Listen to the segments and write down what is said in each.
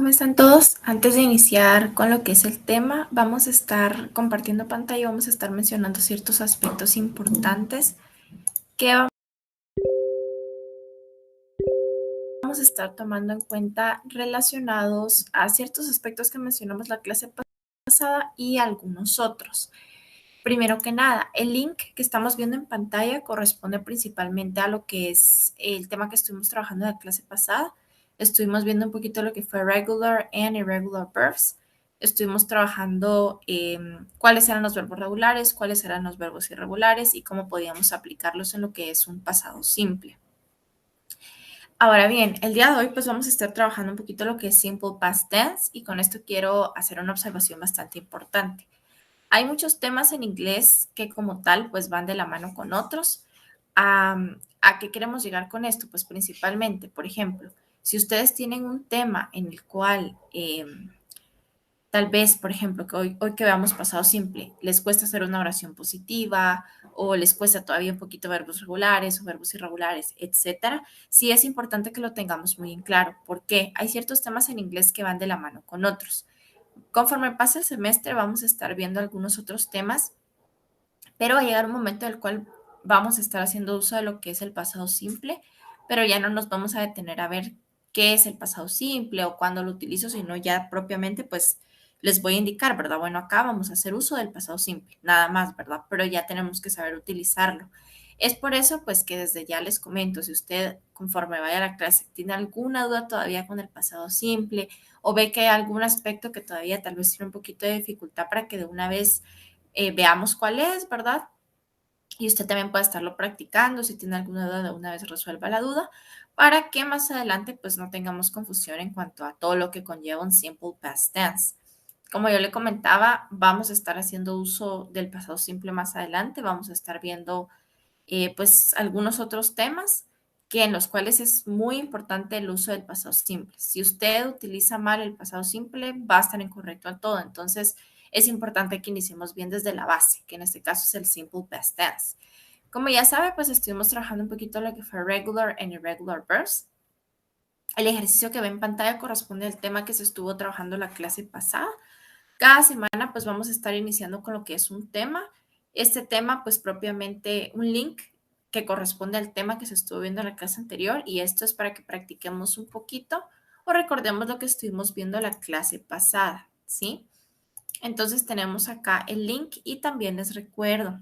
¿Cómo están todos? Antes de iniciar con lo que es el tema, vamos a estar compartiendo pantalla y vamos a estar mencionando ciertos aspectos importantes que vamos a estar tomando en cuenta relacionados a ciertos aspectos que mencionamos la clase pasada y algunos otros. Primero que nada, el link que estamos viendo en pantalla corresponde principalmente a lo que es el tema que estuvimos trabajando en la clase pasada. Estuvimos viendo un poquito lo que fue regular and irregular verbs. Estuvimos trabajando cuáles eran los verbos regulares, cuáles eran los verbos irregulares y cómo podíamos aplicarlos en lo que es un pasado simple. Ahora bien, el día de hoy pues vamos a estar trabajando un poquito lo que es simple past tense y con esto quiero hacer una observación bastante importante. Hay muchos temas en inglés que como tal pues van de la mano con otros. ¿A qué queremos llegar con esto? Pues principalmente, por ejemplo, si ustedes tienen un tema en el cual tal vez, por ejemplo, que hoy que veamos pasado simple, les cuesta hacer una oración positiva o les cuesta todavía un poquito verbos regulares o verbos irregulares, etcétera, sí es importante que lo tengamos muy en claro. ¿Por qué? Hay ciertos temas en inglés que van de la mano con otros. Conforme pasa el semestre vamos a estar viendo algunos otros temas, pero va a llegar un momento en el cual vamos a estar haciendo uso de lo que es el pasado simple, pero ya no nos vamos a detener a ver qué es el pasado simple o cuándo lo utilizo, sino ya propiamente pues les voy a indicar, ¿verdad? Bueno, acá vamos a hacer uso del pasado simple, nada más, ¿verdad? Pero ya tenemos que saber utilizarlo. Es por eso, pues, que desde ya les comento, si usted conforme vaya a la clase tiene alguna duda todavía con el pasado simple o ve que hay algún aspecto que todavía tal vez tiene un poquito de dificultad para que de una vez veamos cuál es, ¿verdad? Y usted también puede estarlo practicando. Si tiene alguna duda, de una vez resuelva la duda para que más adelante pues no tengamos confusión en cuanto a todo lo que conlleva un simple past tense. Como yo le comentaba, vamos a estar haciendo uso del pasado simple más adelante. Vamos a estar viendo pues algunos otros temas que en los cuales es muy importante el uso del pasado simple. Si usted utiliza mal el pasado simple, va a estar incorrecto en todo. Entonces, es importante que iniciemos bien desde la base, que en este caso es el simple past tense. Como ya sabe, pues estuvimos trabajando un poquito lo que fue regular and irregular verbs. El ejercicio que ve en pantalla corresponde al tema que se estuvo trabajando la clase pasada. Cada semana pues vamos a estar iniciando con lo que es un tema. Este tema pues propiamente un link que corresponde al tema que se estuvo viendo en la clase anterior y esto es para que practiquemos un poquito o recordemos lo que estuvimos viendo en la clase pasada, ¿sí? Entonces tenemos acá el link y también les recuerdo.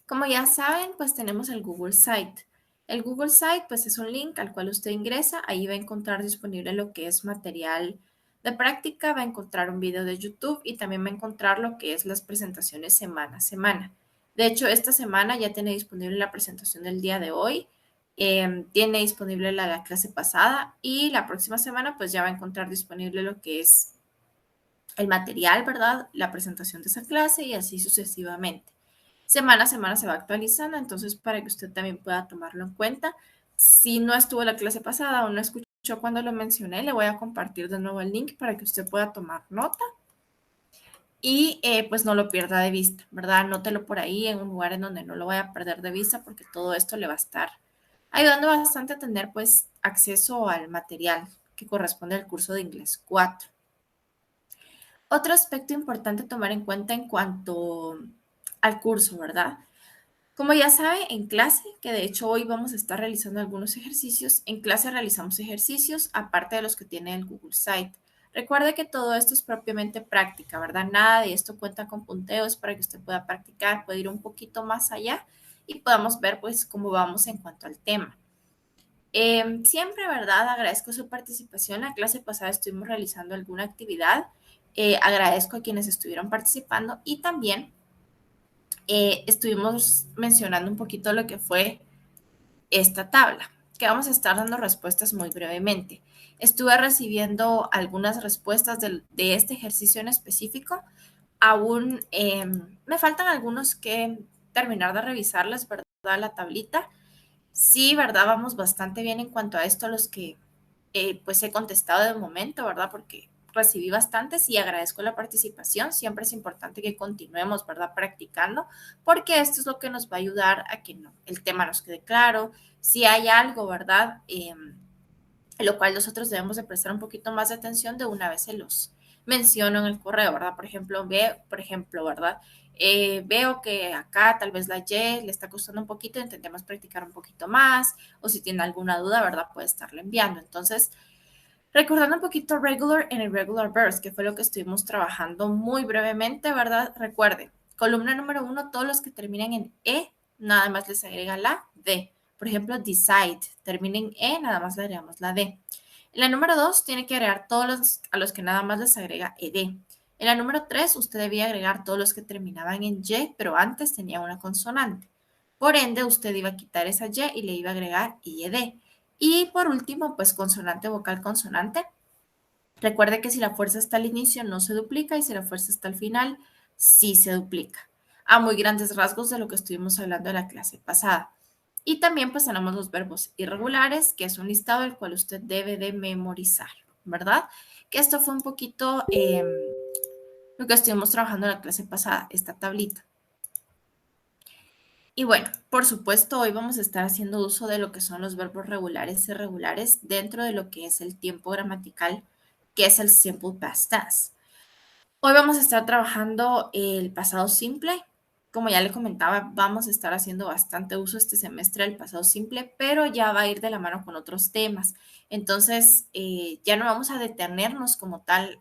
Como ya saben, pues tenemos el Google Site. El Google Site, pues es un link al cual usted ingresa. Ahí va a encontrar disponible lo que es material de práctica, va a encontrar un video de YouTube y también va a encontrar lo que es las presentaciones semana a semana. De hecho, esta semana ya tiene disponible la presentación del día de hoy, tiene disponible la clase pasada y la próxima semana pues ya va a encontrar disponible lo que es el material, ¿verdad? La presentación de esa clase y así sucesivamente. Semana a semana se va actualizando, entonces para que usted también pueda tomarlo en cuenta. Si no estuvo la clase pasada o no escuchó cuando lo mencioné, le voy a compartir de nuevo el link para que usted pueda tomar nota y pues no lo pierda de vista, ¿verdad? Anótelo por ahí en un lugar en donde no lo vaya a perder de vista porque todo esto le va a estar ayudando bastante a tener pues acceso al material que corresponde al curso de inglés 4. Otro aspecto importante a tomar en cuenta en cuanto al curso, ¿verdad? Como ya sabe, en clase, que de hecho hoy vamos a estar realizando algunos ejercicios, en clase realizamos ejercicios aparte de los que tiene el Google Site. Recuerde que todo esto es propiamente práctica, ¿verdad? Nada de esto cuenta con punteos para que usted pueda practicar, puede ir un poquito más allá y podamos ver pues cómo vamos en cuanto al tema. Siempre, ¿verdad? Agradezco su participación. La clase pasada estuvimos realizando alguna actividad. Agradezco a quienes estuvieron participando y también estuvimos mencionando un poquito lo que fue esta tabla, que vamos a estar dando respuestas muy brevemente. Estuve recibiendo algunas respuestas de este ejercicio en específico. Aún me faltan algunos que terminar de revisarlas, ¿verdad? La tablita. Sí, ¿verdad? Vamos bastante bien en cuanto a esto, los que pues he contestado de momento, ¿verdad? Porque recibí bastantes y agradezco la participación. Siempre es importante que continuemos, ¿verdad? Practicando, porque esto es lo que nos va a ayudar a que no, el tema nos quede claro. Si hay algo, ¿verdad? en lo cual nosotros debemos de prestar un poquito más de atención de una vez se los menciono en el correo, ¿verdad? ¿Verdad? Veo que acá tal vez la Y le está costando un poquito, intentemos practicar un poquito más, o si tiene alguna duda, ¿verdad? Puede estarle enviando. Entonces, recordando un poquito regular and irregular verbs, que fue lo que estuvimos trabajando muy brevemente, ¿verdad? Recuerde, columna número 1, todos los que terminen en E, nada más les agrega la D. Por ejemplo, decide, termina en E, nada más le agregamos la D. En la número 2, tiene que agregar a los que nada más les agrega ed. En la número 3, usted debía agregar todos los que terminaban en Y, pero antes tenía una consonante. Por ende, usted iba a quitar esa Y y le iba a agregar IED. Y por último, pues consonante, vocal, consonante. Recuerde que si la fuerza está al inicio no se duplica y si la fuerza está al final sí se duplica. A muy grandes rasgos de lo que estuvimos hablando en la clase pasada. Y también pues tenemos los verbos irregulares, que es un listado del cual usted debe de memorizar, ¿verdad? Que esto fue un poquito lo que estuvimos trabajando en la clase pasada, esta tablita. Y bueno, por supuesto, hoy vamos a estar haciendo uso de lo que son los verbos regulares y irregulares dentro de lo que es el tiempo gramatical, que es el simple past tense. Hoy vamos a estar trabajando el pasado simple. Como ya le comentaba, vamos a estar haciendo bastante uso este semestre del pasado simple, pero ya va a ir de la mano con otros temas. Entonces, ya no vamos a detenernos como tal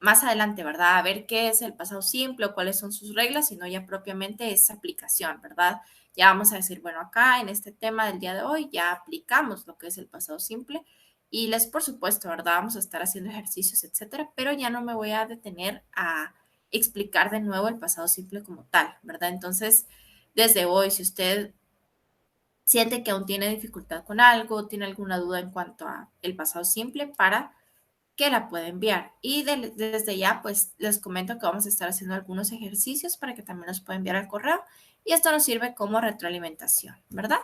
más adelante, ¿verdad? A ver qué es el pasado simple o cuáles son sus reglas, sino ya propiamente esa aplicación, ¿verdad? Ya vamos a decir, bueno, acá en este tema del día de hoy ya aplicamos lo que es el pasado simple y les, por supuesto, ¿verdad? Vamos a estar haciendo ejercicios, etcétera, pero ya no me voy a detener a explicar de nuevo el pasado simple como tal, ¿verdad? Entonces, desde hoy, si usted siente que aún tiene dificultad con algo, tiene alguna duda en cuanto a el pasado simple, para que la puede enviar. Y desde ya, pues les comento que vamos a estar haciendo algunos ejercicios para que también los pueda enviar al correo. Y esto nos sirve como retroalimentación, ¿verdad?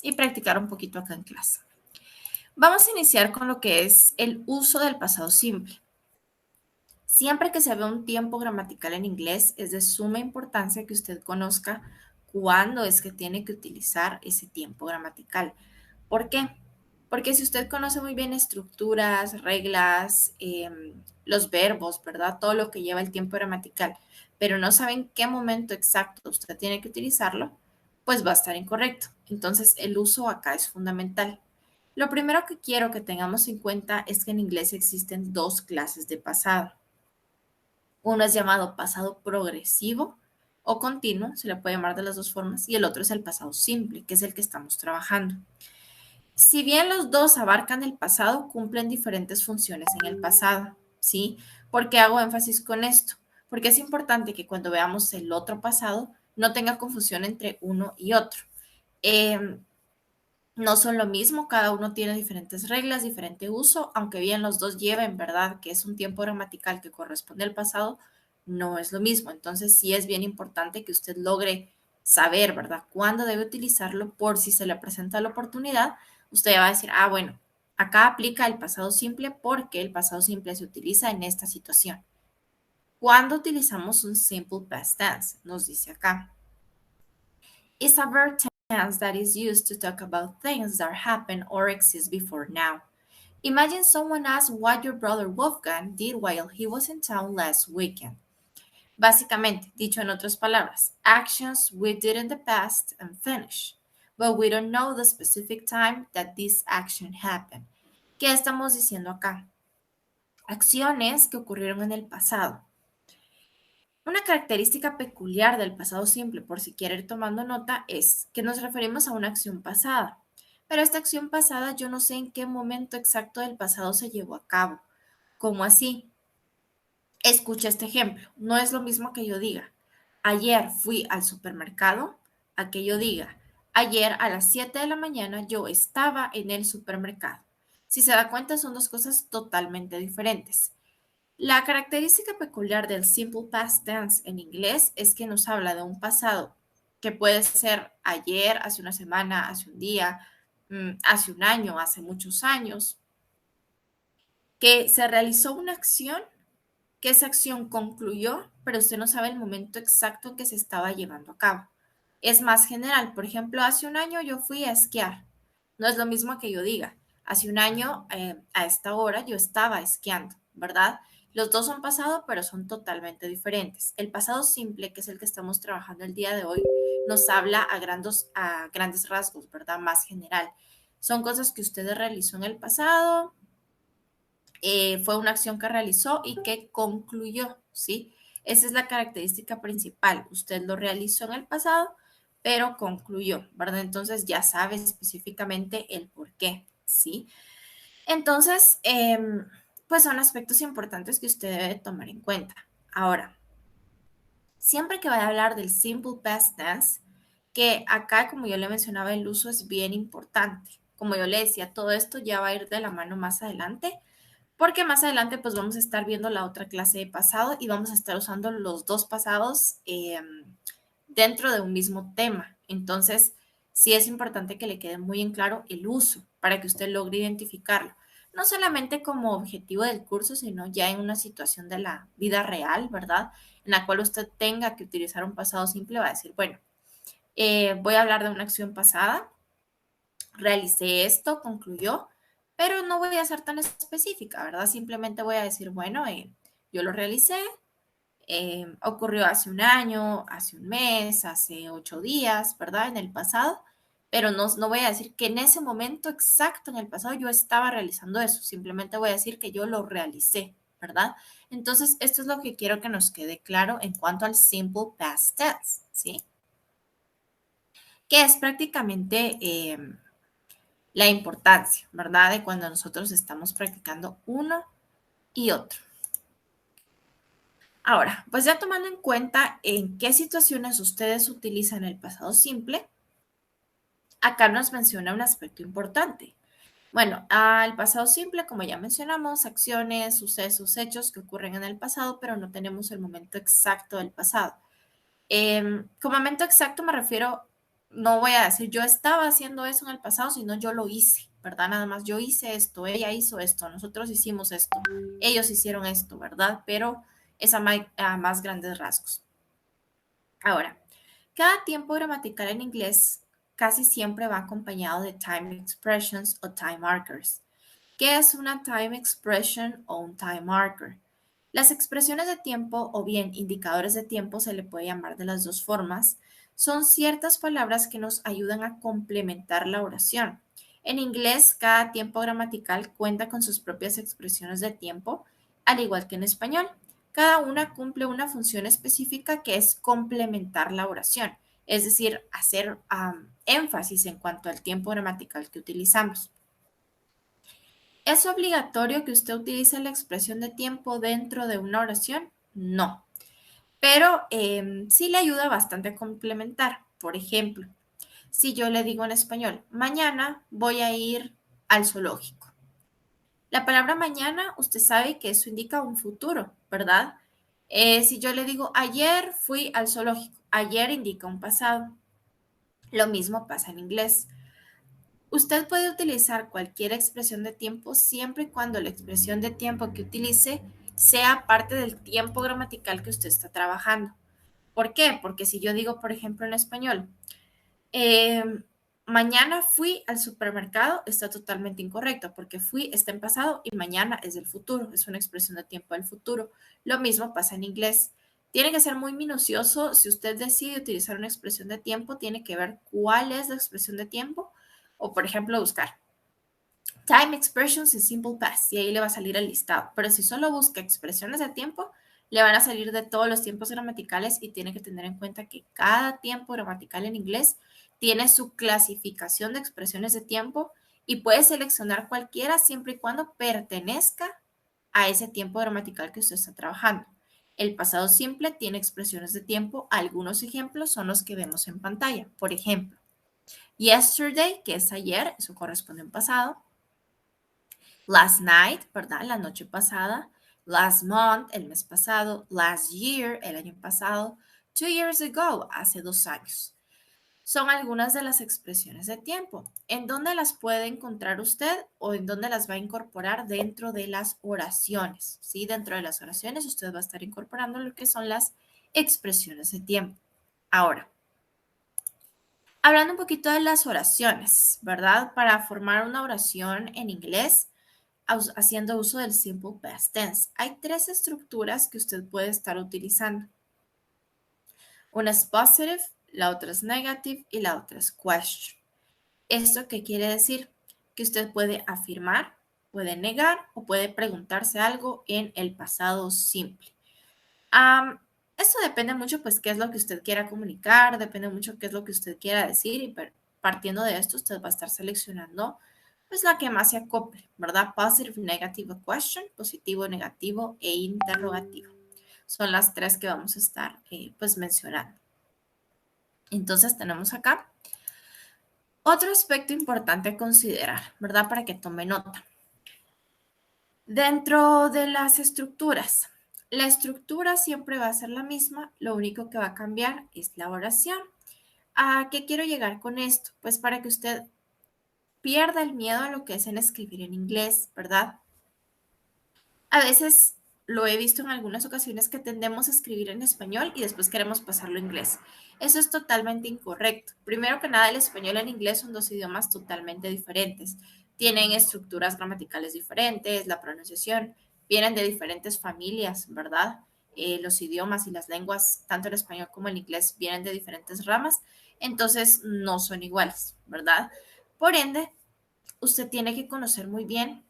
Y practicar un poquito acá en clase. Vamos a iniciar con lo que es el uso del pasado simple. Siempre que se ve un tiempo gramatical en inglés, es de suma importancia que usted conozca cuándo es que tiene que utilizar ese tiempo gramatical. ¿Por qué? Porque si usted conoce muy bien estructuras, reglas, los verbos, ¿verdad? Todo lo que lleva el tiempo gramatical, pero no sabe en qué momento exacto usted tiene que utilizarlo, pues va a estar incorrecto. Entonces, el uso acá es fundamental. Lo primero que quiero que tengamos en cuenta es que en inglés existen dos clases de pasado. Uno es llamado pasado progresivo o continuo, se le puede llamar de las dos formas, y el otro es el pasado simple, que es el que estamos trabajando. Si bien los dos abarcan el pasado, cumplen diferentes funciones en el pasado, ¿sí? ¿Por qué hago énfasis con esto? Porque es importante que cuando veamos el otro pasado no tenga confusión entre uno y otro. Eh, no son lo mismo, cada uno tiene diferentes reglas, diferente uso, aunque bien los dos lleven, ¿verdad? Que es un tiempo gramatical que corresponde al pasado, no es lo mismo. Entonces sí es bien importante que usted logre saber, ¿verdad? Cuándo debe utilizarlo por si se le presenta la oportunidad. Usted ya va a decir, ah, bueno, acá aplica el pasado simple porque el pasado simple se utiliza en esta situación. ¿Cuándo utilizamos un simple past tense? Nos dice acá. Is a verb tense that is used to talk about things that happen or exist before now. Imagine someone asks what your brother Wolfgang did while he was in town last weekend. Básicamente, dicho en otras palabras, actions we did in the past and finished, but we don't know the specific time that this action happened. ¿Qué estamos diciendo acá? Acciones que ocurrieron en el pasado. Una característica peculiar del pasado simple, por si quiere ir tomando nota, es que nos referimos a una acción pasada. Pero esta acción pasada yo no sé en qué momento exacto del pasado se llevó a cabo. ¿Cómo así? Escucha este ejemplo. No es lo mismo que yo diga, ayer fui al supermercado, a que yo diga, ayer a las 7 de la mañana yo estaba en el supermercado. Si se da cuenta, son dos cosas totalmente diferentes. La característica peculiar del simple past tense en inglés es que nos habla de un pasado que puede ser ayer, hace una semana, hace un día, hace un año, hace muchos años, que se realizó una acción, que esa acción concluyó, pero usted no sabe el momento exacto en que se estaba llevando a cabo. Es más general, por ejemplo, hace un año yo fui a esquiar. No es lo mismo que yo diga, hace un año, a esta hora, yo estaba esquiando, ¿verdad? Los dos son pasado, pero son totalmente diferentes. El pasado simple, que es el que estamos trabajando el día de hoy, nos habla a grandes rasgos, ¿verdad? Más general. Son cosas que usted realizó en el pasado, fue una acción que realizó y que concluyó, ¿sí? Esa es la característica principal. Usted lo realizó en el pasado, pero concluyó, ¿verdad? Entonces ya sabe específicamente el por qué, ¿sí? Entonces, pues son aspectos importantes que usted debe tomar en cuenta. Ahora, siempre que vaya a hablar del simple past tense, que acá, como yo le mencionaba, el uso es bien importante. Como yo le decía, todo esto ya va a ir de la mano más adelante, porque más adelante pues vamos a estar viendo la otra clase de pasado y vamos a estar usando los dos pasados dentro de un mismo tema. Entonces, sí es importante que le quede muy en claro el uso para que usted logre identificarlo. No solamente como objetivo del curso, sino ya en una situación de la vida real, ¿verdad? En la cual usted tenga que utilizar un pasado simple, va a decir, bueno, voy a hablar de una acción pasada, realicé esto, concluyó, pero no voy a ser tan específica, ¿verdad? Simplemente voy a decir, bueno, yo lo realicé, ocurrió hace un año, hace un mes, hace 8 días, ¿verdad? En el pasado, pero no voy a decir que en ese momento exacto en el pasado yo estaba realizando eso, simplemente voy a decir que yo lo realicé, ¿verdad? Entonces, esto es lo que quiero que nos quede claro en cuanto al simple past tense, ¿sí? Que es prácticamente la importancia, ¿verdad? De cuando nosotros estamos practicando uno y otro. Ahora, pues ya tomando en cuenta en qué situaciones ustedes utilizan el pasado simple, acá nos menciona un aspecto importante. Bueno, el pasado simple, como ya mencionamos, acciones, sucesos, hechos que ocurren en el pasado, pero no tenemos el momento exacto del pasado. Con momento exacto me refiero, no voy a decir yo estaba haciendo eso en el pasado, sino yo lo hice, ¿verdad? Nada más yo hice esto, ella hizo esto, nosotros hicimos esto, ellos hicieron esto, ¿verdad? Pero es a más grandes rasgos. Ahora, cada tiempo gramatical en inglés casi siempre va acompañado de time expressions o time markers. ¿Qué es una time expression o un time marker? Las expresiones de tiempo o bien indicadores de tiempo se le puede llamar de las dos formas. Son ciertas palabras que nos ayudan a complementar la oración. En inglés, cada tiempo gramatical cuenta con sus propias expresiones de tiempo, al igual que en español. Cada una cumple una función específica que es complementar la oración, es decir, hacer énfasis en cuanto al tiempo gramatical que utilizamos. ¿Es obligatorio que usted utilice la expresión de tiempo dentro de una oración? No, pero sí le ayuda bastante a complementar. Por ejemplo, si yo le digo en español, mañana voy a ir al zoológico. La palabra mañana, usted sabe que eso indica un futuro, ¿verdad? Si yo le digo, ayer fui al zoológico, ayer indica un pasado. Lo mismo pasa en inglés. Usted puede utilizar cualquier expresión de tiempo siempre y cuando la expresión de tiempo que utilice sea parte del tiempo gramatical que usted está trabajando. ¿Por qué? Porque si yo digo, por ejemplo, en español, eh, mañana fui al supermercado, está totalmente incorrecto, porque fui está en pasado y mañana es del futuro, es una expresión de tiempo del futuro. Lo mismo pasa en inglés. Tiene que ser muy minucioso. Si usted decide utilizar una expresión de tiempo, tiene que ver cuál es la expresión de tiempo o, por ejemplo, buscar Time Expressions in Simple Past y ahí le va a salir el listado. Pero si solo busca expresiones de tiempo, le van a salir de todos los tiempos gramaticales y tiene que tener en cuenta que cada tiempo gramatical en inglés tiene su clasificación de expresiones de tiempo y puede seleccionar cualquiera siempre y cuando pertenezca a ese tiempo gramatical que usted está trabajando. El pasado simple tiene expresiones de tiempo. Algunos ejemplos son los que vemos en pantalla. Por ejemplo, yesterday, que es ayer, eso corresponde a un pasado. Last night, ¿verdad? La noche pasada. Last month, el mes pasado. Last year, el año pasado. 2 years ago, hace 2 años. Son algunas de las expresiones de tiempo. ¿En dónde las puede encontrar usted o en dónde las va a incorporar dentro de las oraciones? ¿Sí? Dentro de las oraciones usted va a estar incorporando lo que son las expresiones de tiempo. Ahora, Hablando un poquito de las oraciones, ¿verdad? Para formar una oración en inglés, haciendo uso del simple past tense, hay tres estructuras que usted puede estar utilizando. Una es positive, la otra es negative y la otra es question. ¿Esto qué quiere decir? Que usted puede afirmar, puede negar o puede preguntarse algo en el pasado simple. Esto depende mucho, pues, qué es lo que usted quiera comunicar, depende mucho qué es lo que usted quiera decir y partiendo de esto, usted va a estar seleccionando, pues, la que más se acople, ¿verdad? Positive, negative question, positivo, negativo e interrogativo. Son las tres que vamos a estar, pues, mencionando. Entonces, tenemos acá otro aspecto importante a considerar, ¿verdad? Para que tome nota. Dentro de las estructuras, la estructura siempre va a ser la misma, lo único que va a cambiar es la oración. ¿A qué quiero llegar con esto? Pues para que usted pierda el miedo a lo que es en escribir en inglés, ¿verdad? A veces lo he visto en algunas ocasiones que tendemos a escribir en español y después queremos pasarlo a inglés. Eso es totalmente incorrecto. Primero que nada, el español y el inglés son dos idiomas totalmente diferentes. Tienen estructuras gramaticales diferentes, la pronunciación, vienen de diferentes familias, ¿verdad? Los idiomas y las lenguas, tanto el español como el inglés, vienen de diferentes ramas, entonces no son iguales, ¿verdad? Por ende, usted tiene que conocer muy bien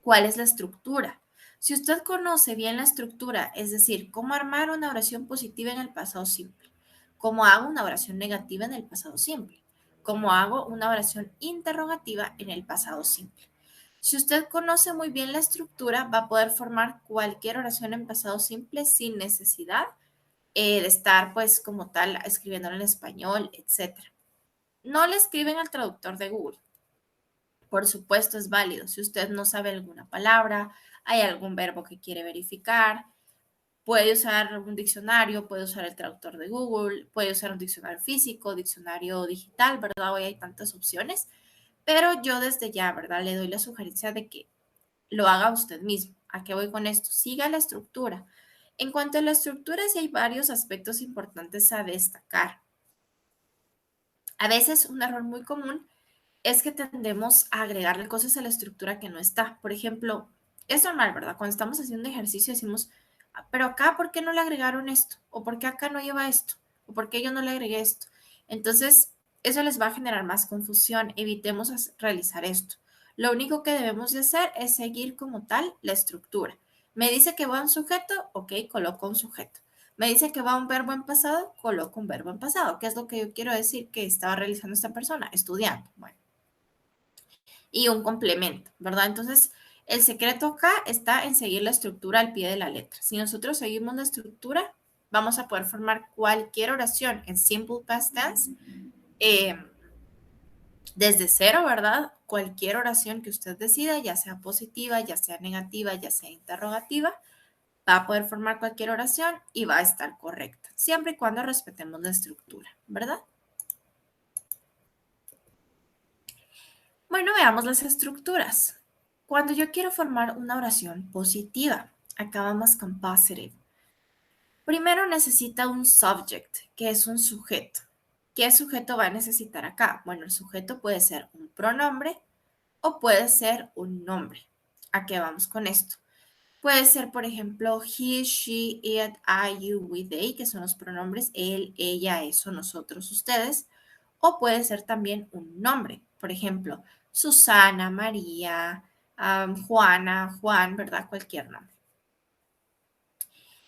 cuál es la estructura. Si usted conoce bien la estructura, es decir, cómo armar una oración positiva en el pasado simple, cómo hago una oración negativa en el pasado simple, cómo hago una oración interrogativa en el pasado simple. Si usted conoce muy bien la estructura, va a poder formar cualquier oración en pasado simple sin necesidad de estar, pues, como tal, escribiéndolo en español, etcétera. No le escriben al traductor de Google. Por supuesto, es válido. Si usted no sabe alguna palabra, hay algún verbo que quiere verificar, puede usar un diccionario, puede usar el traductor de Google, puede usar un diccionario físico, diccionario digital, ¿verdad? Hoy hay tantas opciones, pero yo desde ya, ¿verdad? Le doy la sugerencia de que lo haga usted mismo. ¿A qué voy con esto? Siga la estructura. En cuanto a la estructura, sí hay varios aspectos importantes a destacar. A veces un error muy común es que tendemos a agregarle cosas a la estructura que no está. Por ejemplo, es normal, ¿verdad? Cuando estamos haciendo ejercicio decimos, "Ah, pero acá, ¿por qué no le agregaron esto? ¿O por qué acá no lleva esto? ¿O por qué yo no le agregué esto?" Entonces, eso les va a generar más confusión. Evitemos realizar esto. Lo único que debemos de hacer es seguir como tal la estructura. Me dice que va un sujeto, ok, coloco un sujeto. Me dice que va un verbo en pasado, coloco un verbo en pasado. ¿Qué es lo que yo quiero decir que estaba realizando esta persona? Estudiando. Bueno, y un complemento, ¿verdad? Entonces, el secreto acá está en seguir la estructura al pie de la letra. Si nosotros seguimos la estructura, vamos a poder formar cualquier oración en simple past tense eh, desde cero, ¿verdad? Cualquier oración que usted decida, ya sea positiva, ya sea negativa, ya sea interrogativa, va a poder formar cualquier oración y va a estar correcta, siempre y cuando respetemos la estructura, ¿verdad? Bueno, veamos las estructuras. Cuando yo quiero formar una oración positiva, acá vamos con positive. Primero necesita un subject, que es un sujeto. ¿Qué sujeto va a necesitar acá? Bueno, el sujeto puede ser un pronombre o puede ser un nombre. ¿A qué vamos con esto? Puede ser, por ejemplo, he, she, it, I, you, we, they, que son los pronombres él, ella, eso, nosotros, ustedes. O puede ser también un nombre. Por ejemplo, Susana, María, Juana, Juan, ¿verdad? Cualquier nombre.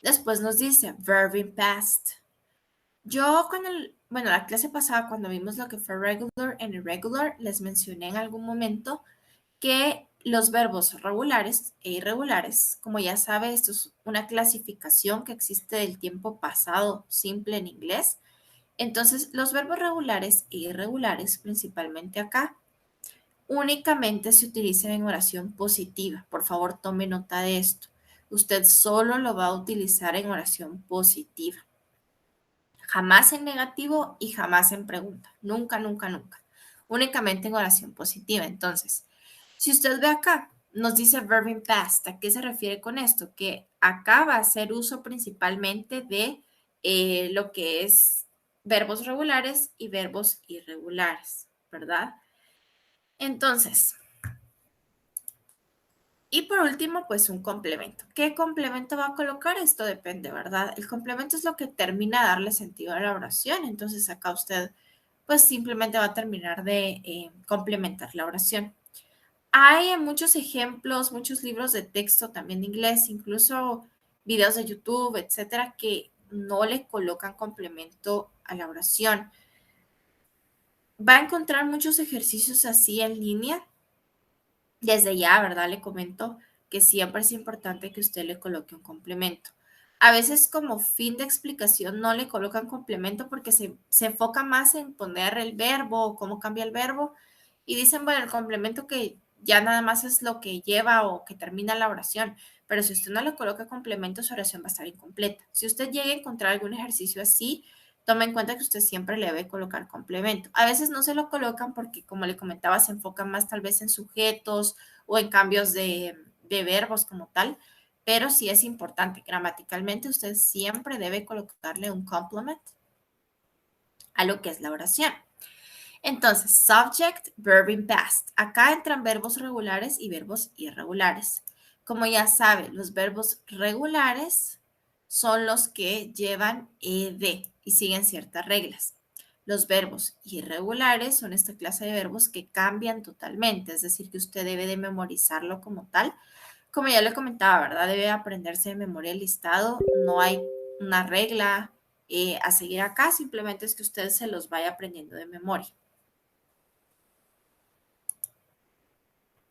Después nos dice verb in past. Yo bueno, la clase pasada cuando vimos lo que fue regular and irregular, les mencioné en algún momento que los verbos regulares e irregulares, como ya sabe, esto es una clasificación que existe del tiempo pasado simple en inglés. Entonces, los verbos regulares e irregulares, principalmente acá, únicamente se utilizan en oración positiva. Por favor, tome nota de esto. Usted solo lo va a utilizar en oración positiva. Jamás en negativo y jamás en pregunta. Nunca, nunca, nunca. Únicamente en oración positiva. Entonces, si usted ve acá, nos dice verb in past. ¿A qué se refiere con esto? Que acá va a hacer uso principalmente de lo que es verbos regulares y verbos irregulares, ¿verdad? Entonces, y por último, pues un complemento. ¿Qué complemento va a colocar? Esto depende, ¿verdad? El complemento es lo que termina de darle sentido a la oración. Entonces acá usted pues simplemente va a terminar de complementar la oración. Hay muchos ejemplos, muchos libros de texto también de inglés, incluso videos de YouTube, etcétera, que no le colocan complemento a la oración. Va a encontrar muchos ejercicios así en línea. Desde ya, ¿verdad? Le comento que siempre es importante que usted le coloque un complemento. A veces como fin de explicación no le colocan complemento porque se enfoca más en poner el verbo o cómo cambia el verbo y dicen, bueno, el complemento que ya nada más es lo que lleva o que termina la oración, pero si usted no le coloca complemento, su oración va a estar incompleta. Si usted llega a encontrar algún ejercicio así, tome en cuenta que usted siempre le debe colocar complemento. A veces no se lo colocan porque, como le comentaba, se enfocan más tal vez en sujetos o en cambios de verbos como tal, pero sí es importante. Gramaticalmente, usted siempre debe colocarle un complement a lo que es la oración. Entonces, subject, verb in past. Acá entran verbos regulares y verbos irregulares. Como ya sabe, los verbos regulares son los que llevan ed y siguen ciertas reglas. Los verbos irregulares son esta clase de verbos que cambian totalmente, es decir, que usted debe de memorizarlo como tal. Como ya le comentaba, ¿verdad? Debe aprenderse de memoria el listado. No hay una regla a seguir acá, simplemente es que usted se los vaya aprendiendo de memoria.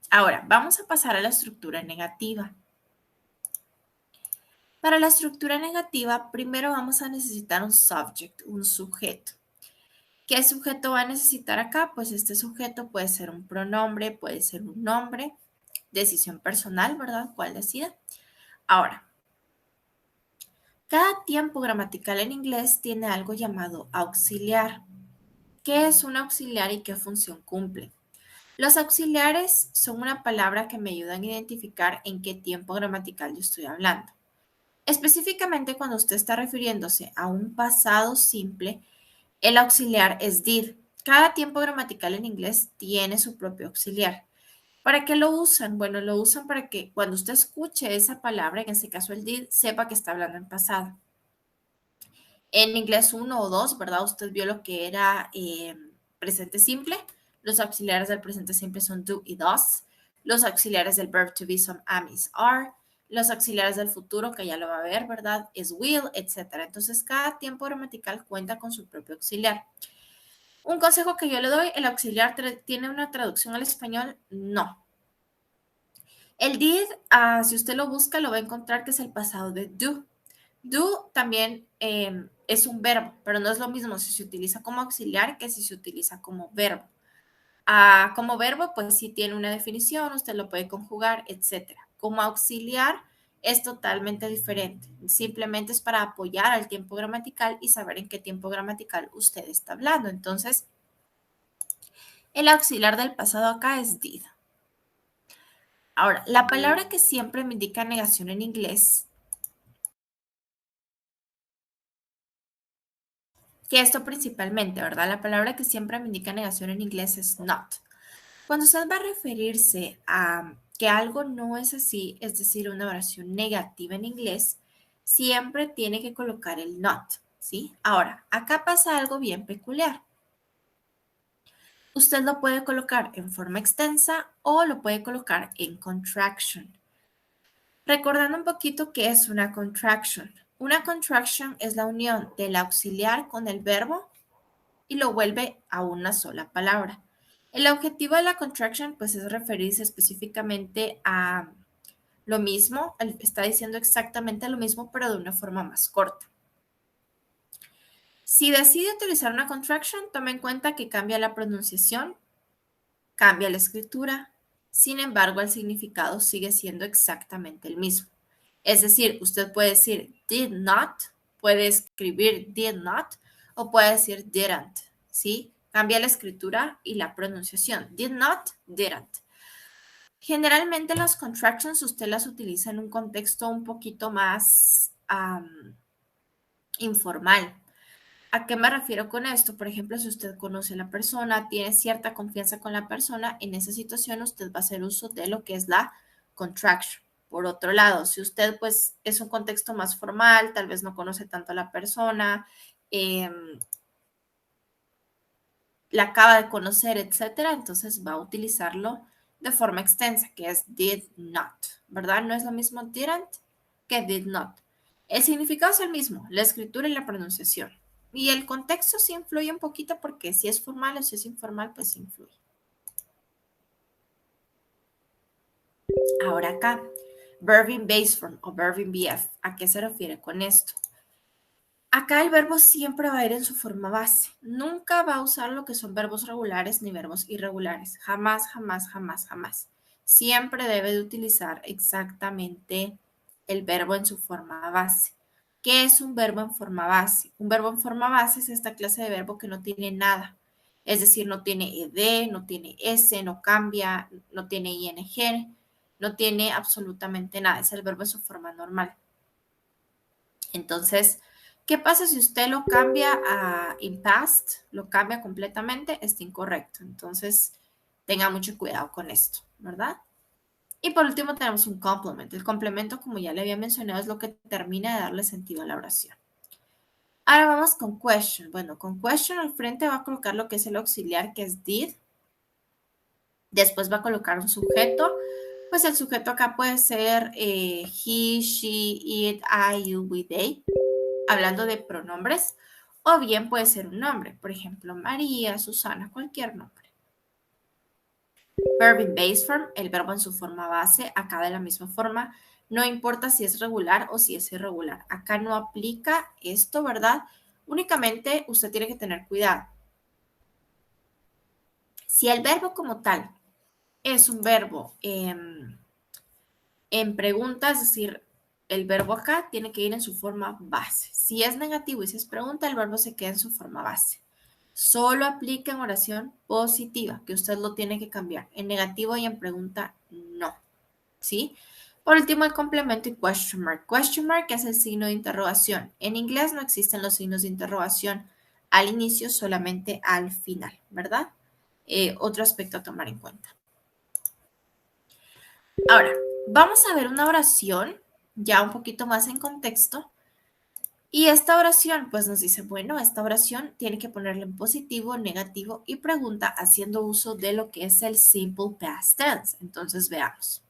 Ahora, vamos a pasar a la estructura negativa. Para la estructura negativa, primero vamos a necesitar un subject, un sujeto. ¿Qué sujeto va a necesitar acá? Pues este sujeto puede ser un pronombre, puede ser un nombre, decisión personal, ¿verdad? ¿Cuál decida? Ahora, cada tiempo gramatical en inglés tiene algo llamado auxiliar. ¿Qué es un auxiliar y qué función cumple? Los auxiliares son una palabra que me ayudan a identificar en qué tiempo gramatical yo estoy hablando. Específicamente cuando usted está refiriéndose a un pasado simple, el auxiliar es did. Cada tiempo gramatical en inglés tiene su propio auxiliar. ¿Para qué lo usan? Bueno, lo usan para que cuando usted escuche esa palabra, en este caso el did, sepa que está hablando en pasado. En inglés uno o 2, ¿verdad? Usted vio lo que era presente simple. Los auxiliares del presente simple son do y does. Los auxiliares del verb to be son am, is, are. Los auxiliares del futuro, que ya lo va a ver, ¿verdad? Es will, etc. Entonces, cada tiempo gramatical cuenta con su propio auxiliar. Un consejo que yo le doy, ¿el auxiliar tiene una traducción al español? No. El did, si usted lo busca, lo va a encontrar que es el pasado de do. Do también es un verbo, pero no es lo mismo si se utiliza como auxiliar que si se utiliza como verbo. Como verbo, pues sí tiene una definición, usted lo puede conjugar, etc. Como auxiliar es totalmente diferente. Simplemente es para apoyar al tiempo gramatical y saber en qué tiempo gramatical usted está hablando. Entonces, el auxiliar del pasado acá es did. Ahora, la palabra que siempre me indica negación en inglés, que esto principalmente, ¿verdad? La palabra que siempre me indica negación en inglés es not. Cuando usted va a referirse a que algo no es así, es decir, una oración negativa en inglés, siempre tiene que colocar el not, ¿sí? Ahora, acá pasa algo bien peculiar. Usted lo puede colocar en forma extensa o lo puede colocar en contraction. Recordando un poquito qué es una contraction. Una contraction es la unión del auxiliar con el verbo y lo vuelve a una sola palabra. El objetivo de la contraction pues es referirse específicamente a lo mismo, está diciendo exactamente lo mismo pero de una forma más corta. Si decide utilizar una contraction, tome en cuenta que cambia la pronunciación, cambia la escritura, sin embargo el significado sigue siendo exactamente el mismo. Es decir, usted puede decir did not, puede escribir did not o puede decir didn't, ¿sí? Cambia la escritura y la pronunciación. Did not, didn't. Generalmente las contractions usted las utiliza en un contexto un poquito más informal. ¿A qué me refiero con esto? Por ejemplo, si usted conoce a la persona, tiene cierta confianza con la persona, en esa situación usted va a hacer uso de lo que es la contraction. Por otro lado, si usted pues es un contexto más formal, tal vez no conoce tanto a la persona, la acaba de conocer, etcétera, entonces va a utilizarlo de forma extensa, que es did not, ¿verdad? No es lo mismo didn't que did not. El significado es el mismo, la escritura y la pronunciación. Y el contexto sí influye un poquito porque si es formal o si es informal, pues influye. Ahora acá, verb in base form o verb in BF, ¿a qué se refiere con esto? Acá el verbo siempre va a ir en su forma base. Nunca va a usar lo que son verbos regulares ni verbos irregulares. Jamás, jamás, jamás, jamás. Siempre debe de utilizar exactamente el verbo en su forma base. ¿Qué es un verbo en forma base? Un verbo en forma base es esta clase de verbo que no tiene nada. Es decir, no tiene ed, no tiene s, no cambia, no tiene ing, no tiene absolutamente nada. Es el verbo en su forma normal. Entonces, ¿qué pasa si usted lo cambia a in past? Lo cambia completamente, está incorrecto. Entonces, tenga mucho cuidado con esto, ¿verdad? Y por último tenemos un complement. El complemento, como ya le había mencionado, es lo que termina de darle sentido a la oración. Ahora vamos con question. Bueno, con question al frente va a colocar lo que es el auxiliar, que es did. Después va a colocar un sujeto. Pues el sujeto acá puede ser he, she, it, I, you, we, they, hablando de pronombres, o bien puede ser un nombre, por ejemplo, María, Susana, cualquier nombre. Verb in base form, el verbo en su forma base, acá de la misma forma, no importa si es regular o si es irregular. Acá no aplica esto, ¿verdad? Únicamente usted tiene que tener cuidado. Si el verbo como tal es un verbo en pregunta, es decir, el verbo acá tiene que ir en su forma base. Si es negativo y si es pregunta, el verbo se queda en su forma base. Solo aplica en oración positiva, que usted lo tiene que cambiar. En negativo y en pregunta, no. ¿Sí? Por último, el complemento y question mark. Question mark es el signo de interrogación. En inglés no existen los signos de interrogación al inicio, solamente al final, ¿verdad? Otro aspecto a tomar en cuenta. Ahora, vamos a ver una oración ya un poquito más en contexto. Y esta oración, pues nos dice, bueno, esta oración tiene que ponerle en positivo, negativo y pregunta haciendo uso de lo que es el simple past tense. Entonces, veamos.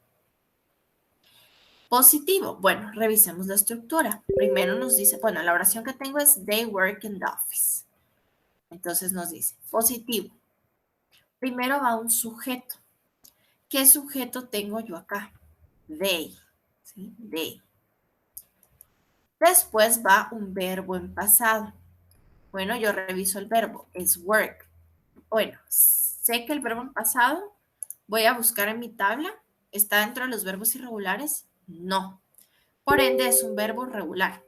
Positivo, bueno, revisemos la estructura. Primero nos dice, bueno, la oración que tengo es they work in the office. Entonces nos dice, positivo. Primero va un sujeto. ¿Qué sujeto tengo yo acá? They. ¿Sí? They. Después va un verbo en pasado. Bueno, yo reviso el verbo, es work. Bueno, sé que el verbo en pasado, voy a buscar en mi tabla, ¿está dentro de los verbos irregulares? No. Por ende, es un verbo regular.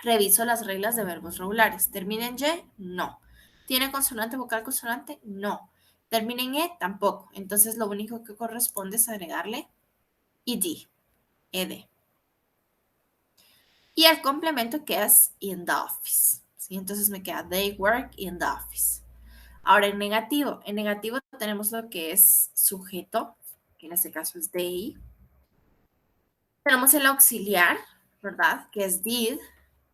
Reviso las reglas de verbos regulares. ¿Termina en Y? No. ¿Tiene consonante, vocal, consonante? No. ¿Termina en E? Tampoco. Entonces, lo único que corresponde es agregarle ed, ed. Y el complemento que es in the office. ¿Sí? Entonces me queda they work in the office. Ahora en negativo tenemos lo que es sujeto, que en este caso es they. Tenemos el auxiliar, ¿verdad? Que es did.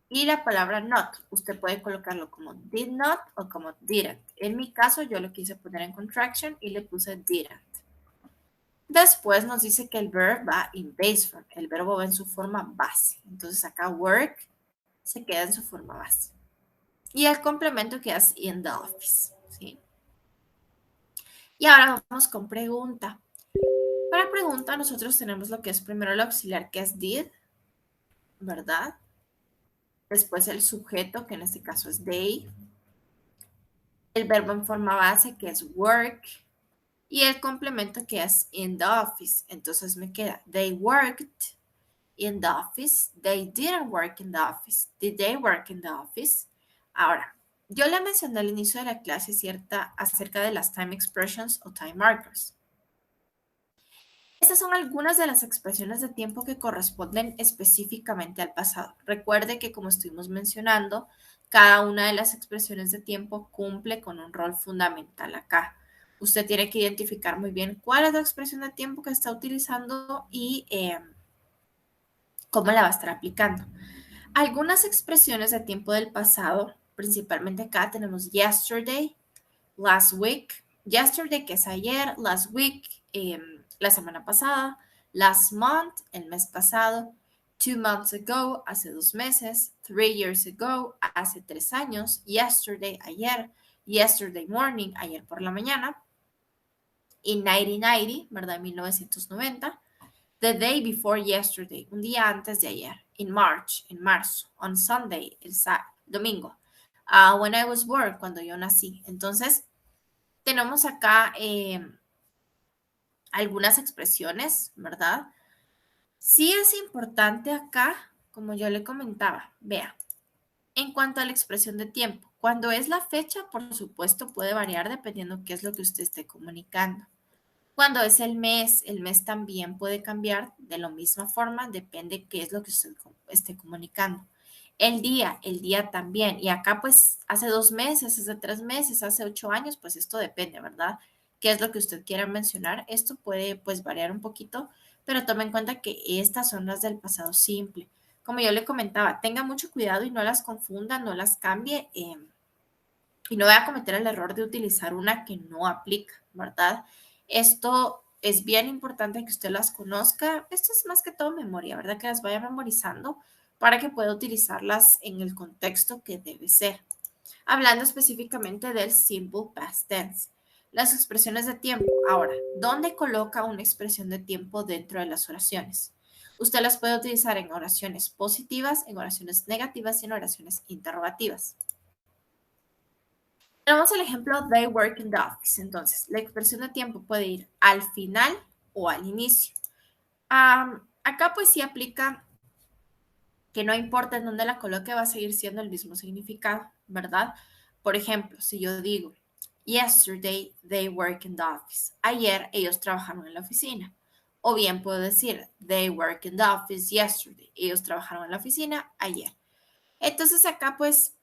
Y la palabra not. Usted puede colocarlo como did not o como didn't. En mi caso yo lo quise poner en contraction y le puse didn't. Después nos dice que el verb va in base form. El verbo va en su forma base. Entonces acá work se queda en su forma base. Y el complemento que es in the office. ¿Sí? Y ahora vamos con pregunta. Para pregunta nosotros tenemos lo que es primero el auxiliar que es did, ¿verdad? Después el sujeto que en este caso es they. El verbo en forma base que es work. Y el complemento que es in the office. Entonces me queda they worked in the office. They didn't work in the office. Did they work in the office? Ahora, yo le mencioné al inicio de la clase acerca de las time expressions o time markers. Estas son algunas de las expresiones de tiempo que corresponden específicamente al pasado. Recuerde que como estuvimos mencionando, Cada una de las expresiones de tiempo cumple con un rol fundamental acá. Usted tiene que identificar muy bien cuál es la expresión de tiempo que está utilizando y cómo la va a estar aplicando. Algunas expresiones de tiempo del pasado, principalmente acá tenemos yesterday, last week, yesterday que es ayer, last week, la semana pasada, last month, el mes pasado, 2 months ago, hace 2 meses, 3 years ago, hace 3 años, yesterday, ayer, yesterday morning, ayer por la mañana, in 1990, ¿verdad? 1990, the day before yesterday, un día antes de ayer, in March, en marzo, on Sunday, el domingo, when I was born, cuando yo nací. Entonces, tenemos acá algunas expresiones, ¿verdad? Sí es importante acá, como yo le comentaba, vea, en cuanto a la expresión de tiempo, cuando es la fecha, por supuesto, puede variar dependiendo qué es lo que usted esté comunicando. Cuando es el mes también puede cambiar de la misma forma, depende qué es lo que usted esté comunicando. El día también. Y acá pues hace 2 meses, hace 3 meses, hace 8 años, pues esto depende, ¿verdad? ¿Qué es lo que usted quiera mencionar? Esto puede pues variar un poquito, pero tome en cuenta que estas son las del pasado simple. Como yo le comentaba, tenga mucho cuidado y no las confunda, no las cambie. Y no voy a cometer el error de utilizar una que no aplica, ¿verdad? Esto es bien importante que usted las conozca. Esto es más que todo memoria, ¿verdad? Que las vaya memorizando para que pueda utilizarlas en el contexto que debe ser. Hablando específicamente del simple past tense. Las expresiones de tiempo. Ahora, ¿dónde coloca una expresión de tiempo dentro de las oraciones? Usted las puede utilizar en oraciones positivas, en oraciones negativas y en oraciones interrogativas. Tenemos el ejemplo they work in the office. Entonces, la expresión de tiempo puede ir al final o al inicio. Acá pues sí aplica que no importa en dónde la coloque, va a seguir siendo el mismo significado, ¿verdad? Por ejemplo, si yo digo, yesterday they work in the office. Ayer ellos trabajaron en la oficina. O bien puedo decir, they work in the office yesterday. Ellos trabajaron en la oficina ayer. Entonces acá pues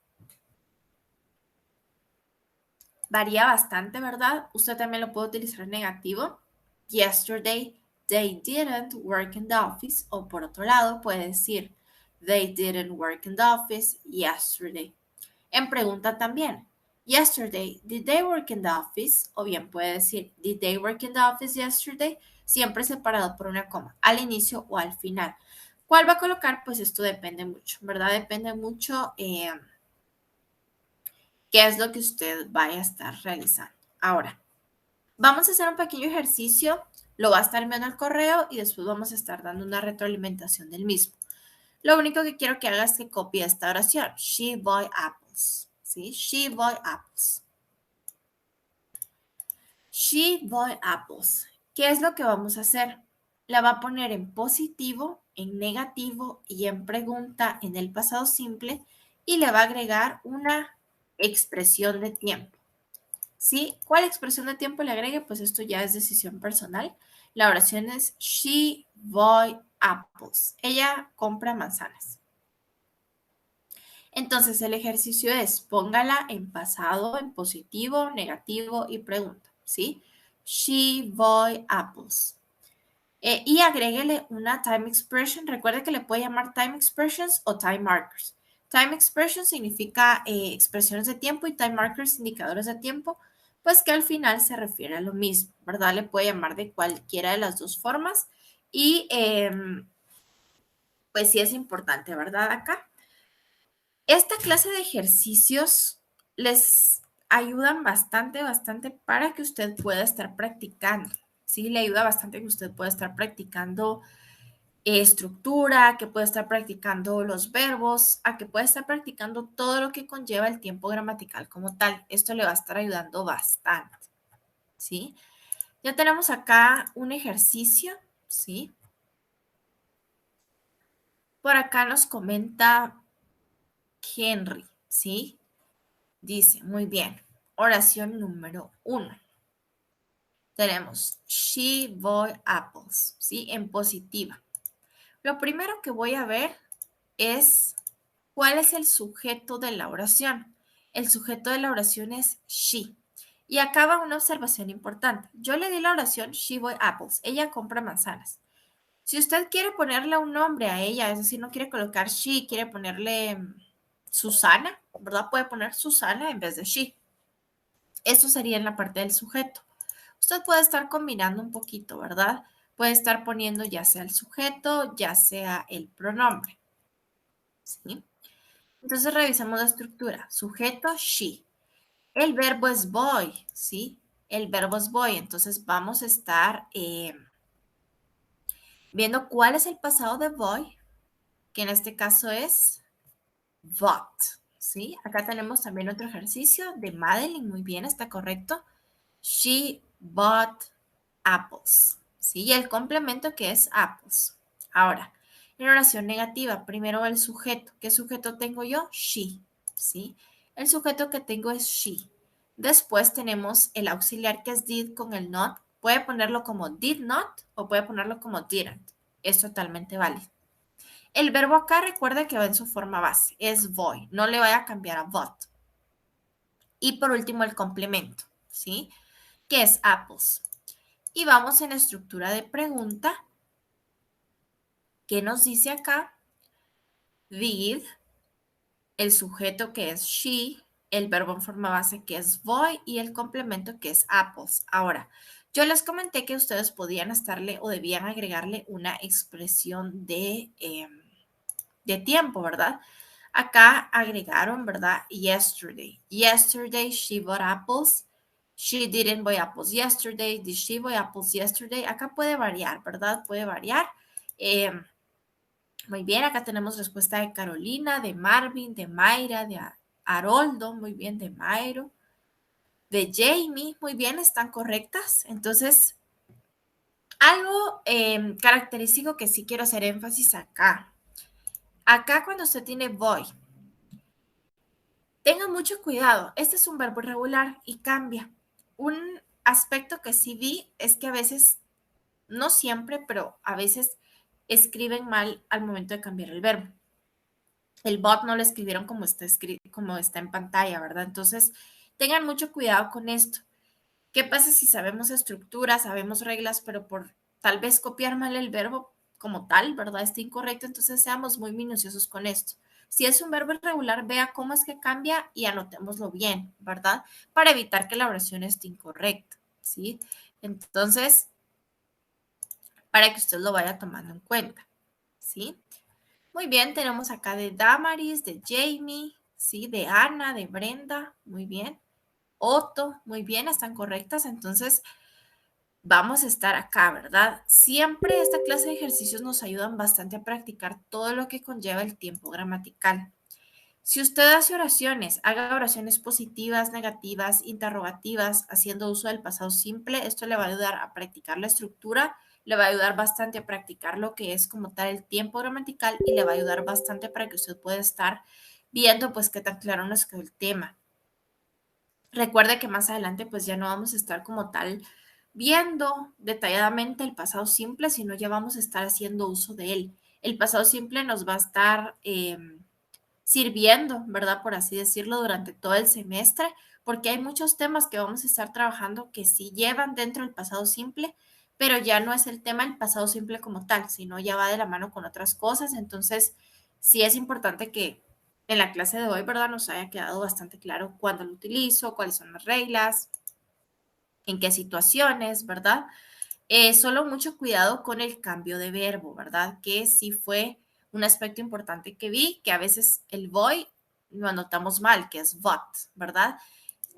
varía bastante, ¿verdad? Usted también lo puede utilizar en negativo. Yesterday, they didn't work in the office. O por otro lado, puede decir, they didn't work in the office yesterday. En pregunta también, yesterday, did they work in the office? O bien puede decir, did they work in the office yesterday? Siempre separado por una coma, al inicio o al final. ¿Cuál va a colocar? Pues esto depende mucho, ¿verdad? Depende mucho qué es lo que usted vaya a estar realizando. Ahora, vamos a hacer un pequeño ejercicio, lo va a estar enviando al correo y después vamos a estar dando una retroalimentación del mismo. Lo único que quiero que haga es que copie esta oración. She bought apples. ¿Sí? She bought apples. She bought apples. ¿Qué es lo que vamos a hacer? La va a poner en positivo, en negativo y en pregunta en el pasado simple y le va a agregar una expresión de tiempo. ¿Sí? ¿Cuál expresión de tiempo le agregue? Pues esto ya es decisión personal. La oración es she bought apples. Ella compra manzanas. Entonces el ejercicio es póngala en pasado, en positivo, negativo y pregunta, ¿sí? She bought apples. Y agréguele una time expression. Recuerde que le puede llamar time expressions o time markers. Time expression significa expresiones de tiempo y time markers indicadores de tiempo, pues que al final se refiere a lo mismo, ¿verdad? Le puede llamar de cualquiera de las dos formas y pues sí es importante, ¿verdad? Acá. Esta clase de ejercicios les ayudan bastante, bastante para que usted pueda estar practicando. Sí, le ayuda bastante que usted pueda estar practicando estructura, que pueda estar practicando los verbos, a que pueda estar practicando todo lo que conlleva el tiempo gramatical como tal. Esto le va a estar ayudando bastante. ¿Sí? Ya tenemos acá un ejercicio, ¿sí? Por acá nos comenta Henry, ¿sí? Dice, muy bien. Oración número 1. Tenemos she bought apples, ¿sí? En positiva. Lo primero que voy a ver es ¿cuál es el sujeto de la oración? El sujeto de la oración es she. Y acá va una observación importante. Yo le di la oración she buy apples. Ella compra manzanas. Si usted quiere ponerle un nombre a ella, es decir, no quiere colocar she, quiere ponerle Susana, ¿verdad? Puede poner Susana en vez de she. Eso sería en la parte del sujeto. Usted puede estar combinando un poquito, ¿verdad? Puede estar poniendo ya sea el sujeto, ya sea el pronombre, ¿sí? Entonces revisemos la estructura. Sujeto, she. El verbo es boy, ¿sí? El verbo es boy. Entonces vamos a estar viendo cuál es el pasado de boy, que en este caso es bought, ¿sí? Acá tenemos también otro ejercicio de Madeline, muy bien, está correcto. She bought apples, ¿sí? Y el complemento que es apples. Ahora, en oración negativa, primero el sujeto. ¿Qué sujeto tengo yo? She, ¿sí? El sujeto que tengo es she. Después tenemos el auxiliar que es did con el not. Puede ponerlo como did not o puede ponerlo como didn't. Es totalmente válido. El verbo acá recuerda que va en su forma base, es voy, no le vaya a cambiar a bought. Y por último el complemento, ¿sí? Que es apples. Y vamos en la estructura de pregunta, que nos dice acá, did, el sujeto que es she, el verbo en forma base que es voy y el complemento que es apples. Ahora, yo les comenté que ustedes podían estarle o debían agregarle una expresión de tiempo, ¿verdad? Acá agregaron, ¿verdad? Yesterday. Yesterday she bought apples. She didn't buy apples yesterday. Did she buy apples yesterday? Acá puede variar, ¿verdad? Puede variar. Eh, muy bien, acá tenemos respuesta de Carolina, de Marvin, de Mayra, de Haroldo, muy bien, de Mayro, de Jamie, muy bien, están correctas. Entonces, algo característico que sí quiero hacer énfasis acá. Acá cuando usted tiene voy, tenga mucho cuidado, este es un verbo irregular y cambia. Un aspecto que sí vi es que a veces, no siempre, pero a veces escriben mal al momento de cambiar el verbo. El bot no lo escribieron como está, como está en pantalla, ¿verdad? Entonces, tengan mucho cuidado con esto. ¿Qué pasa si sabemos estructuras, sabemos reglas, pero por tal vez copiar mal el verbo como tal, ¿verdad? Está incorrecto, entonces seamos muy minuciosos con esto. Si es un verbo irregular, vea cómo es que cambia y anotémoslo bien, ¿verdad? Para evitar que la oración esté incorrecta, ¿sí? Entonces, para que usted lo vaya tomando en cuenta, ¿sí? Muy bien, tenemos acá de Damaris, de Jamie, ¿sí? De Ana, de Brenda, muy bien. Otto, muy bien, están correctas. Entonces, vamos a estar acá, ¿verdad? Siempre esta clase de ejercicios nos ayudan bastante a practicar todo lo que conlleva el tiempo gramatical. Si usted hace oraciones, haga oraciones positivas, negativas, interrogativas, haciendo uso del pasado simple, esto le va a ayudar a practicar la estructura, le va a ayudar bastante a practicar lo que es como tal el tiempo gramatical y le va a ayudar bastante para que usted pueda estar viendo pues qué tan claro nos quedó el tema. Recuerde que más adelante pues ya no vamos a estar como tal viendo detalladamente el pasado simple, sino ya vamos a estar haciendo uso de él. El pasado simple nos va a estar sirviendo, ¿verdad? Por así decirlo, durante todo el semestre, porque hay muchos temas que vamos a estar trabajando que sí llevan dentro del pasado simple, pero ya no es el tema del pasado simple como tal, sino ya va de la mano con otras cosas. Entonces, sí es importante que en la clase de hoy, ¿verdad? Nos haya quedado bastante claro cuándo lo utilizo, cuáles son las reglas, en qué situaciones, ¿verdad? Solo mucho cuidado con el cambio de verbo, ¿verdad? Que sí fue un aspecto importante que vi, que a veces el voy lo anotamos mal, que es bought, ¿verdad?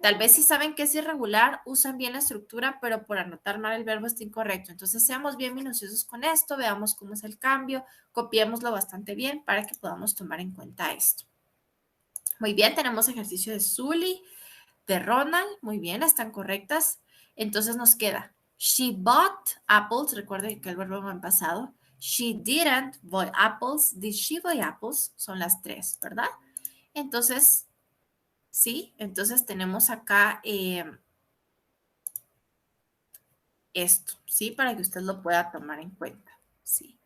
Tal vez si saben que es irregular, usan bien la estructura, pero por anotar mal el verbo está incorrecto. Entonces, seamos bien minuciosos con esto, veamos cómo es el cambio, copiémoslo bastante bien para que podamos tomar en cuenta esto. Muy bien, tenemos ejercicio de Zully, de Ronald, muy bien, están correctas. Entonces nos queda, she bought apples, recuerden que el verbo en pasado. She didn't buy apples, did she buy apples? Son las tres, ¿verdad? Entonces, sí, entonces tenemos acá esto, ¿sí? Para que usted lo pueda tomar en cuenta, ¿sí?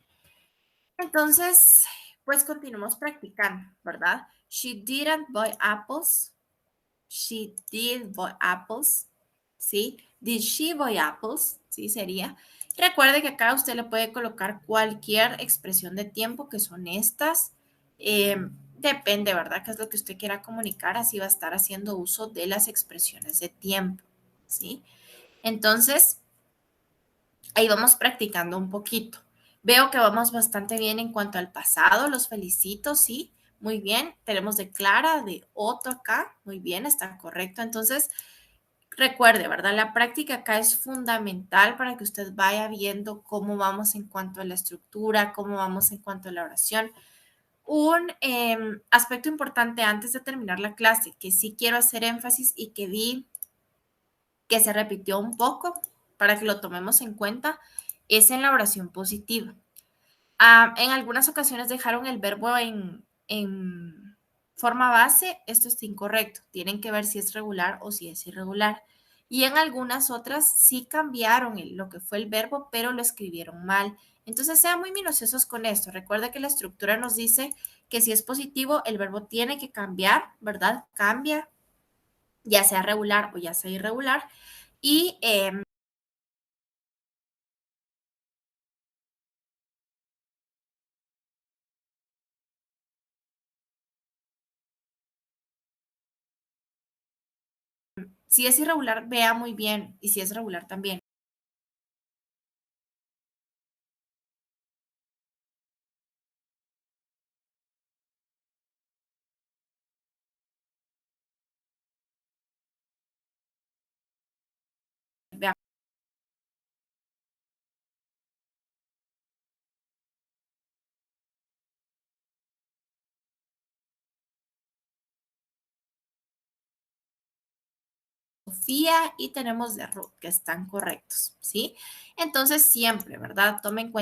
Entonces, Pues continuamos practicando, ¿verdad? She didn't buy apples. She did buy apples. ¿Sí? Did she buy apples? Sí, sería. Recuerde que acá usted le puede colocar cualquier expresión de tiempo, que son estas. Depende, ¿verdad? ¿Qué es lo que usted quiera comunicar? Así va a estar haciendo uso de las expresiones de tiempo. ¿Sí? Entonces, ahí vamos practicando un poquito. Veo que vamos bastante bien en cuanto al pasado, los felicito, sí, muy bien. Tenemos de Clara, de Otto acá, muy bien, está correcto. Entonces, recuerde, ¿verdad? La práctica acá es fundamental para que usted vaya viendo cómo vamos en cuanto a la estructura, cómo vamos en cuanto a la oración. Un aspecto importante antes de terminar la clase, que sí quiero hacer énfasis y que vi que se repitió un poco para que lo tomemos en cuenta, es en la oración positiva. En algunas ocasiones dejaron el verbo en forma base, esto está incorrecto, tienen que ver si es regular o si es irregular. Y en algunas otras sí cambiaron lo que fue el verbo, pero lo escribieron mal. Entonces sean muy minuciosos con esto. Recuerda que la estructura nos dice que si es positivo, el verbo tiene que cambiar, ¿verdad? Cambia, ya sea regular o ya sea irregular. Y si es irregular, vea muy bien. Y si es regular también. Vea. Sofía y tenemos de Ruth, que están correctos, ¿sí? Entonces, siempre, ¿verdad? Tomen en cuenta